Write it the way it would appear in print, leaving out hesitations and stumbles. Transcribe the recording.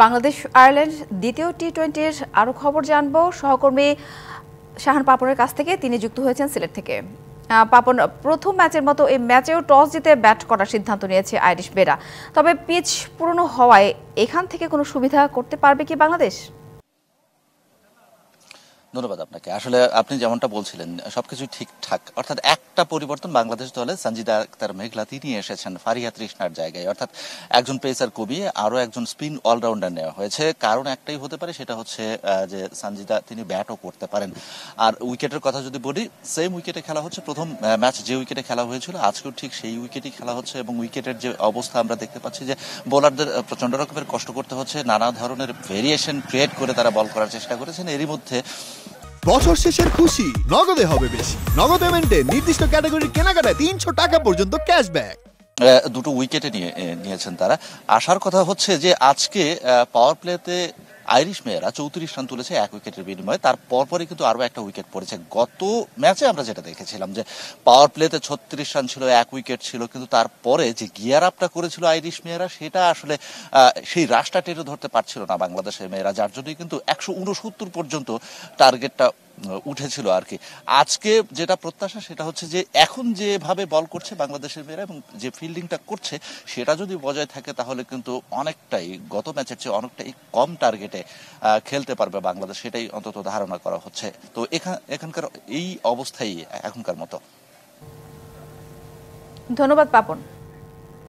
Bangladesh Ireland দ্বিতীয় টি-20-র আরও খবর জানবো সহকর্মী শাহান পাপনের কাছ থেকে। তিনি যুক্ত হয়েছেন সিলেট থেকে। পাপন, প্রথম ম্যাচের মতো এই ম্যাচেও টস জিতে ব্যাট করার সিদ্ধান্ত নিয়েছে আইরিশ বেরা। তবে পিচ পুরনো হওয়ায় এখান থেকে কোনো সুবিধা করতে পারবে কি বাংলাদেশ? ধন্যবাদ আপনাকে। আসলে আপনি যেমনটা বলছিলেন সবকিছু ঠিকঠাক, অর্থাৎ একটা পরিবর্তন বাংলাদেশ দলে সানজিদা আক্তার মেঘলা তিনি এসেছেন ফারিয়া তৃষ্ণার জায়গায়, অর্থাৎ একজন পেসার কমিয়ে আরো একজন স্পিন অলরাউন্ডার নেওয়া হয়েছে। কারণ একটাই হতে পারে, সেটা হচ্ছে যে সানজিদা তিনি ব্যাটও করতে পারেন। আর উইকেটের কথা যদি বলি, সেম উইকেটে খেলা হচ্ছে। প্রথম ম্যাচ যে উইকেটে খেলা হয়েছিল আজকেও ঠিক সেই উইকেটেই খেলা হচ্ছে, এবং উইকেটের যে অবস্থা আমরা দেখতে পাচ্ছি যে বোলারদের প্রচন্ড রকমের কষ্ট করতে হচ্ছে, নানা ধরনের ভেরিয়েশন ক্রিয়েট করে তারা বল করার চেষ্টা করেছেন। এরই মধ্যে বছর শেষের খুশি নগদে হবে বেশি। নগদ পেমেন্টে নির্দিষ্ট ক্যাটাগরির কেনাকাটায় ৩০০ টাকা পর্যন্ত ক্যাশব্যাক। দুটো উইকেটে নিয়েছেন তারা। আসার কথা হচ্ছে যে আজকে পাওয়ার প্লেতে আইরিশ মেয়েরা ৩৪ রান তুলেছে এক উইকেটের বিনিময়ে। তার পরপরই কিন্তু আরো একটা উইকেট পড়েছে। গত ম্যাচে আমরা যেটা দেখেছিলাম যে পাওয়ার প্লেতে ৩৬ রান ছিল, এক উইকেট ছিল, কিন্তু তারপরে যে গিয়ার আপটা করেছিল আইরিশ মেয়েরা, সেটা আসলে সেই রাশটা টেনে ধরতে পারছিল না বাংলাদেশের মেয়েরা, যার জন্যই কিন্তু ১৬৯ পর্যন্ত টার্গেটটা উঠেছিল আর কি। আজকে যেটা প্রত্যাশা সেটা হচ্ছে যে এখন যেভাবে বল করছে বাংলাদেশের মেয়েরা এবং যে ফিল্ডিংটা করছে, সেটা যদি বজায় থাকে তাহলে কিন্তু অনেকটাই গত ম্যাচের চেয়ে অনেকটাই কম টার্গেটে খেলতে পারবে বাংলাদেশ, সেটাই অন্তত ধারণা করা হচ্ছে। তো এখানকার এই অবস্থাই এখনকার মতো। ধন্যবাদ পাপন।